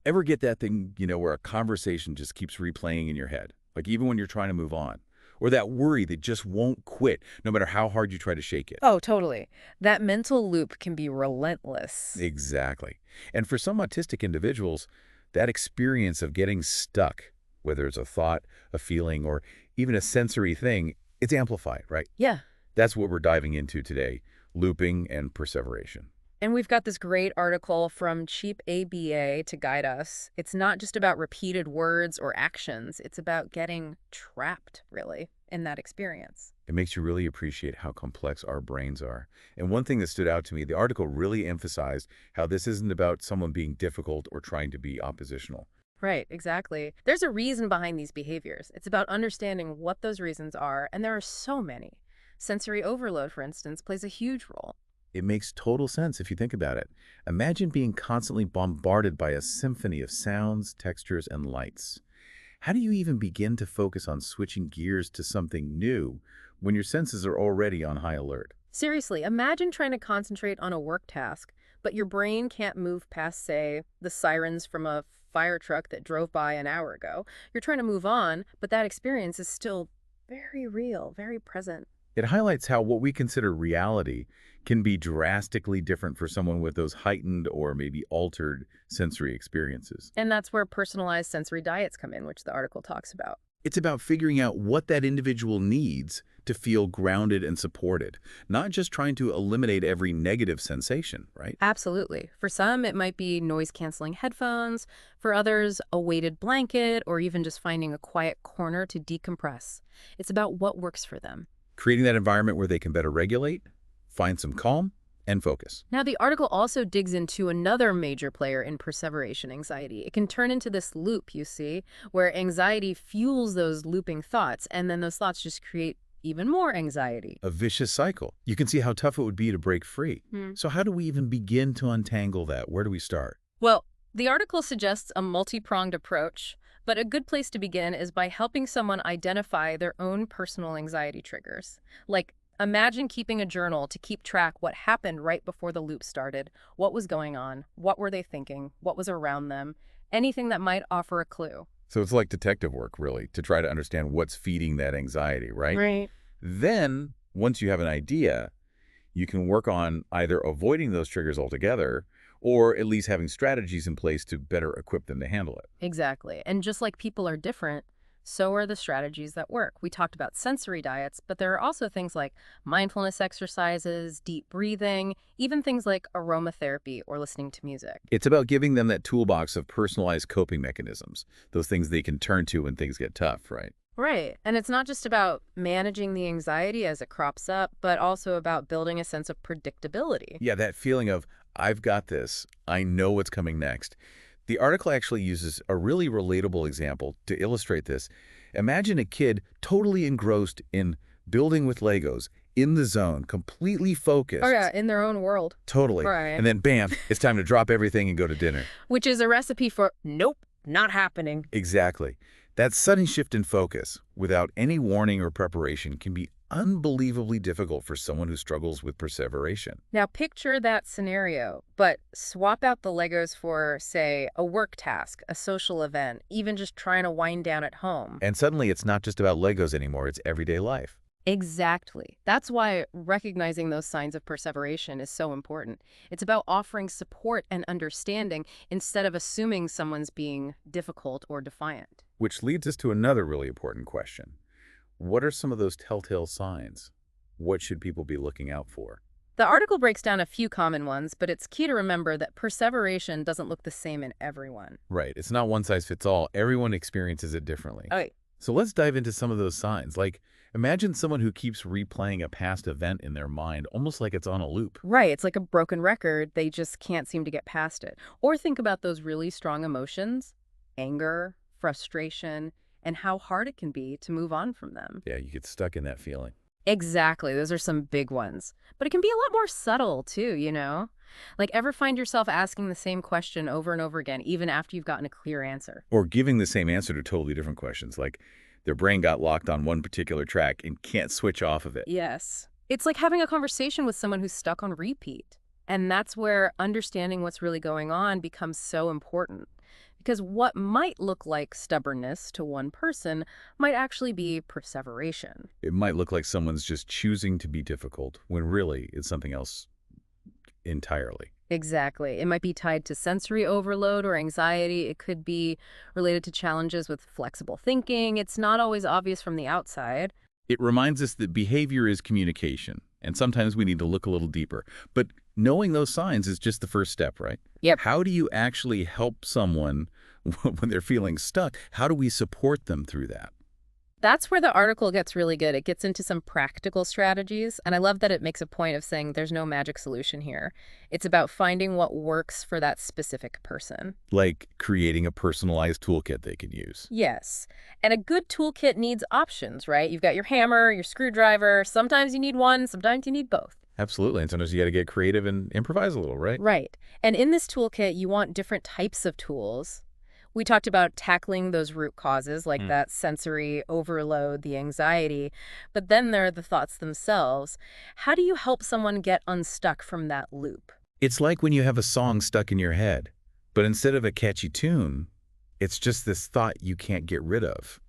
Ever get that thing, where a conversation just keeps replaying in your head? Like even when you're trying to move on? Or that worry that just won't quit, no matter how hard you try to shake it? Oh, totally. That mental loop can be relentless. Exactly. And for some autistic individuals, that experience of getting stuck, whether it's a thought, a feeling, or even a sensory thing, it's amplified, right? Yeah. That's what we're diving into today, looping and perseveration. And we've got this great article from Cheapaba to guide us. It's not just about repeated words or actions. It's about getting trapped, really, in that experience. It makes you really appreciate how complex our brains are. And one thing that stood out to me, the article really emphasized how this isn't about someone being difficult or trying to be oppositional. Right, exactly. There's a reason behind these behaviors. It's about understanding what those reasons are, and there are so many. Sensory overload, for instance, plays a huge role. It makes total sense if you think about it. Imagine being constantly bombarded by a symphony of sounds, textures, and lights. How do you even begin to focus on switching gears to something new when your senses are already on high alert? Seriously, imagine trying to concentrate on a work task, but your brain can't move past, say, the sirens from a fire truck that drove by an hour ago. You're trying to move on, but that experience is still very real, very present. It highlights how what we consider reality can be drastically different for someone with those heightened or maybe altered sensory experiences. And that's where personalized sensory diets come in, which the article talks about. It's about figuring out what that individual needs to feel grounded and supported, not just trying to eliminate every negative sensation, right? Absolutely. For some, it might be noise-canceling headphones. For others, a weighted blanket, or even just finding a quiet corner to decompress. It's about what works for them. Creating that environment where they can better regulate, find some calm, and focus. Now, the article also digs into another major player in perseveration anxiety. It can turn into this loop, you see, where anxiety fuels those looping thoughts, and then those thoughts just create even more anxiety. A vicious cycle. You can see how tough it would be to break free. So how do we even begin to untangle that? Where do we start? Well, the article suggests a multi-pronged approach, but a good place to begin is by helping someone identify their own personal anxiety triggers. Like, imagine keeping a journal to keep track what happened right before the loop started, what was going on, what were they thinking, what was around them, anything that might offer a clue. So it's like detective work, really, to try to understand what's feeding that anxiety, right? Right. Then, once you have an idea, you can work on either avoiding those triggers altogether or at least having strategies in place to better equip them to handle it. Exactly. And just like people are different, so are the strategies that work. We talked about sensory diets, but there are also things like mindfulness exercises, deep breathing, even things like aromatherapy or listening to music. It's about giving them that toolbox of personalized coping mechanisms, those things they can turn to when things get tough, right? Right. And it's not just about managing the anxiety as it crops up, but also about building a sense of predictability. Yeah, that feeling of, I've got this, I know what's coming next. The article actually uses a really relatable example to illustrate this. Imagine a kid totally engrossed in building with Legos, in the zone, completely focused. Oh, yeah, in their own world. Totally. Right. And then bam, it's time to drop everything and go to dinner. Which is a recipe for nope, not happening. Exactly. That sudden shift in focus, without any warning or preparation, can be unbelievably difficult for someone who struggles with perseveration. Now picture that scenario, but swap out the Legos for, say, a work task, a social event, even just trying to wind down at home. And suddenly it's not just about Legos anymore, it's everyday life. Exactly. That's why recognizing those signs of perseveration is so important. It's about offering support and understanding instead of assuming someone's being difficult or defiant. Which leads us to another really important question. What are some of those telltale signs? What should people be looking out for? The article breaks down a few common ones, but it's key to remember that perseveration doesn't look the same in everyone. Right. It's not one size fits all. Everyone experiences it differently. Oh, So let's dive into some of those signs. Like, imagine someone who keeps replaying a past event in their mind, almost like it's on a loop. right. It's like a broken record. They just can't seem to get past it. Or think about those really strong emotions, anger, frustration, and how hard it can be to move on from them. Yeah, you get stuck in that feeling. Exactly. Those are some big ones. But it can be a lot more subtle, too, you know? Like, ever find yourself asking the same question over and over again, even after you've gotten a clear answer? Or giving the same answer to totally different questions, like their brain got locked on one particular track and can't switch off of it. Yes. It's like having a conversation with someone who's stuck on repeat. And that's where understanding what's really going on becomes so important. Because what might look like stubbornness to one person might actually be perseveration. It might look like someone's just choosing to be difficult when really it's something else entirely. Exactly. It might be tied to sensory overload or anxiety. It could be related to challenges with flexible thinking. It's not always obvious from the outside. It reminds us that behavior is communication, and sometimes we need to look a little deeper. But knowing those signs is just the first step, right? Yep. How do you actually help someone when they're feeling stuck? How do we support them through that? That's where the article gets really good. It gets into some practical strategies, and I love that it makes a point of saying there's no magic solution here. It's about finding what works for that specific person. Like creating a personalized toolkit they can use. Yes. And a good toolkit needs options, right? You've got your hammer, your screwdriver. Sometimes you need one, sometimes you need both. Absolutely. And sometimes you got to get creative and improvise a little, right? Right. And in this toolkit, you want different types of tools. We talked about tackling those root causes like that sensory overload, the anxiety, but then there are the thoughts themselves. How do you help someone get unstuck from that loop? It's like when you have a song stuck in your head, but instead of a catchy tune, it's just this thought you can't get rid of.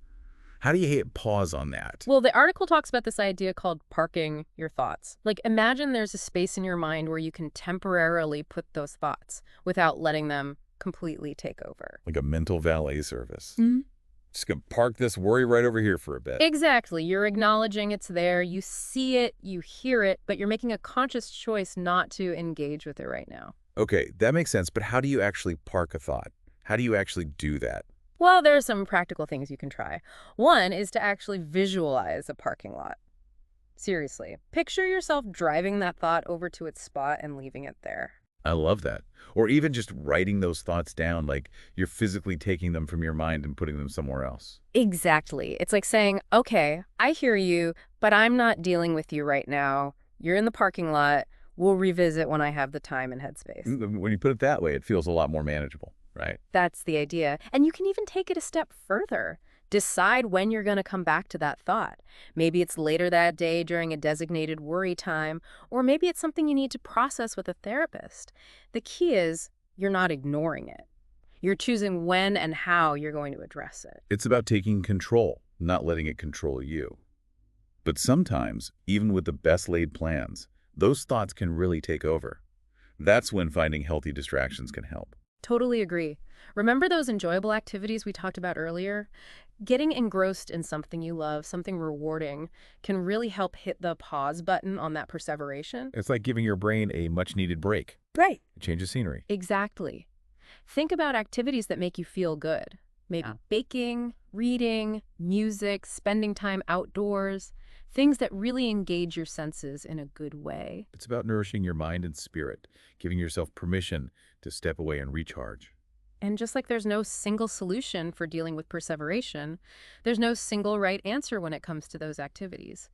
How do you hit pause on that? Well, the article talks about this idea called parking your thoughts. Like, imagine there's a space in your mind where you can temporarily put those thoughts without letting them completely take over. Like a mental valet service. Mhm. Just gonna park this worry right over here for a bit. Exactly. You're acknowledging it's there, you see it, you hear it, but you're making a conscious choice not to engage with it right now. Okay, that makes sense, but how do you actually park a thought? How do you actually do that? Well, there are some practical things you can try. One is to actually visualize a parking lot. Seriously, picture yourself driving that thought over to its spot and leaving it there. I love that. Or even just writing those thoughts down, like you're physically taking them from your mind and putting them somewhere else. Exactly. It's like saying, okay, I hear you, but I'm not dealing with you right now. You're in the parking lot. We'll revisit when I have the time and headspace. When you put it that way, it feels a lot more manageable, right? That's the idea. And you can even take it a step further. Decide when you're going to come back to that thought. Maybe it's later that day during a designated worry time, or maybe it's something you need to process with a therapist. The key is you're not ignoring it. You're choosing when and how you're going to address it. It's about taking control, not letting it control you. But sometimes, even with the best laid plans, those thoughts can really take over. That's when finding healthy distractions can help. Totally agree. Remember those enjoyable activities we talked about earlier? Getting engrossed in something you love, something rewarding, can really help hit the pause button on that perseveration. It's like giving your brain a much-needed break. Right. A change of scenery. Exactly. Think about activities that make you feel good. Maybe baking, reading, music, spending time outdoors, things that really engage your senses in a good way. It's about nourishing your mind and spirit, giving yourself permission to step away and recharge. And just like there's no single solution for dealing with perseveration, there's no single right answer when it comes to those activities.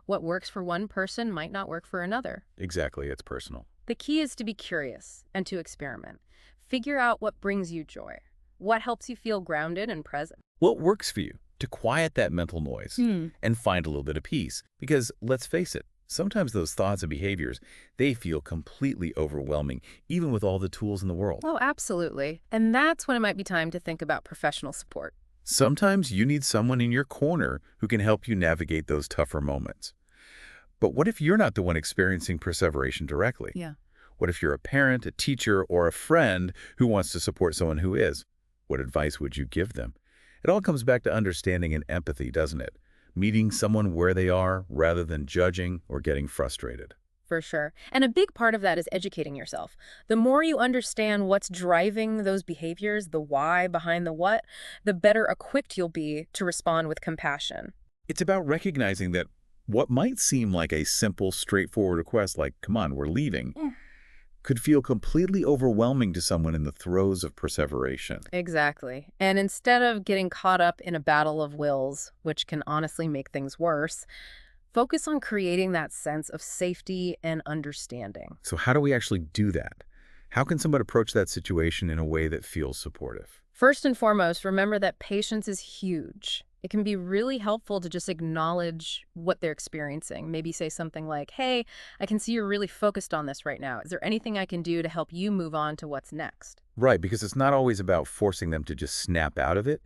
What works for one person might not work for another. Exactly, it's personal. The key is to be curious and to experiment. Figure out what brings you joy, what helps you feel grounded and present. What works for you to quiet that mental noise and find a little bit of peace? Because let's face it, sometimes those thoughts and behaviors, they feel completely overwhelming, even with all the tools in the world. Oh, absolutely. And that's when it might be time to think about professional support. Sometimes you need someone in your corner who can help you navigate those tougher moments. But what if you're not the one experiencing perseveration directly? Yeah. What if you're a parent, a teacher, or a friend who wants to support someone who is? What advice would you give them? It all comes back to understanding and empathy, doesn't it? Meeting someone where they are rather than judging or getting frustrated. For sure. And a big part of that is educating yourself. The more you understand what's driving those behaviors, the why behind the what, the better equipped you'll be to respond with compassion. It's about recognizing that what might seem like a simple, straightforward request like, come on, we're leaving, could feel completely overwhelming to someone in the throes of perseveration. Exactly. And instead of getting caught up in a battle of wills, which can honestly make things worse, focus on creating that sense of safety and understanding. So how do we actually do that? How can someone approach that situation in a way that feels supportive? First and foremost, remember that patience is huge. It can be really helpful to just acknowledge what they're experiencing. Maybe say something like, hey, I can see you're really focused on this right now. Is there anything I can do to help you move on to what's next? Right, because it's not always about forcing them to just snap out of it.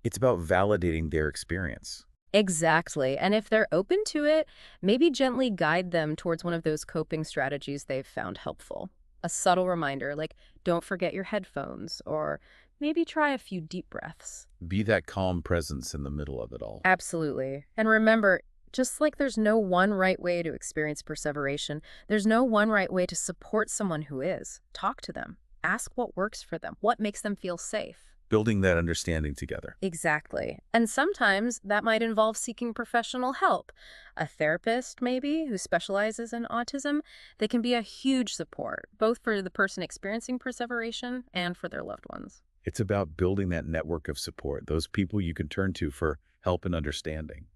It's about validating their experience. Exactly. And if they're open to it, maybe gently guide them towards one of those coping strategies they've found helpful. A subtle reminder like, don't forget your headphones, or maybe try a few deep breaths. Be that calm presence in the middle of it all. Absolutely. And remember, just like there's no one right way to experience perseveration, there's no one right way to support someone who is. Talk to them. Ask what works for them, what makes them feel safe. Building that understanding together. Exactly. And sometimes that might involve seeking professional help. A therapist, maybe, who specializes in autism, they can be a huge support, both for the person experiencing perseveration and for their loved ones. It's about building that network of support, those people you can turn to for help and understanding,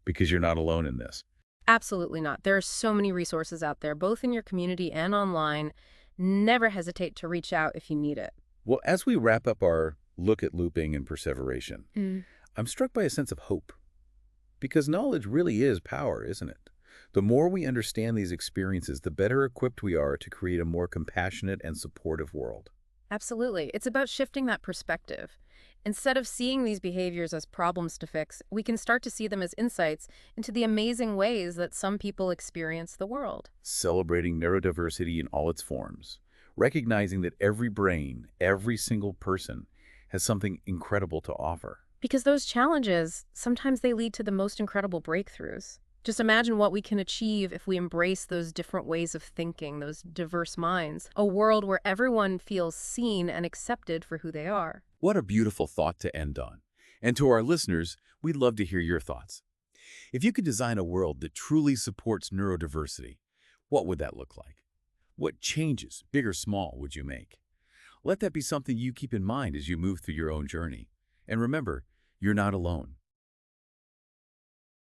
because you're not alone in this. Absolutely not. There are so many resources out there, both in your community and online. Never hesitate to reach out if you need it. Well, as we wrap up our look at looping and perseveration, Mm. I'm struck by a sense of hope. Because knowledge really is power, isn't it? The more we understand these experiences, the better equipped we are to create a more compassionate and supportive world. Absolutely. It's about shifting that perspective. Instead of seeing these behaviors as problems to fix, we can start to see them as insights into the amazing ways that some people experience the world. Celebrating neurodiversity in all its forms, recognizing that every brain, every single person, has something incredible to offer. Because those challenges, sometimes they lead to the most incredible breakthroughs. Just imagine what we can achieve if we embrace those different ways of thinking, those diverse minds. A world where everyone feels seen and accepted for who they are. What a beautiful thought to end on. And to our listeners, we'd love to hear your thoughts. If you could design a world that truly supports neurodiversity, what would that look like? What changes, big or small, would you make? Let that be something you keep in mind as you move through your own journey. And remember, you're not alone.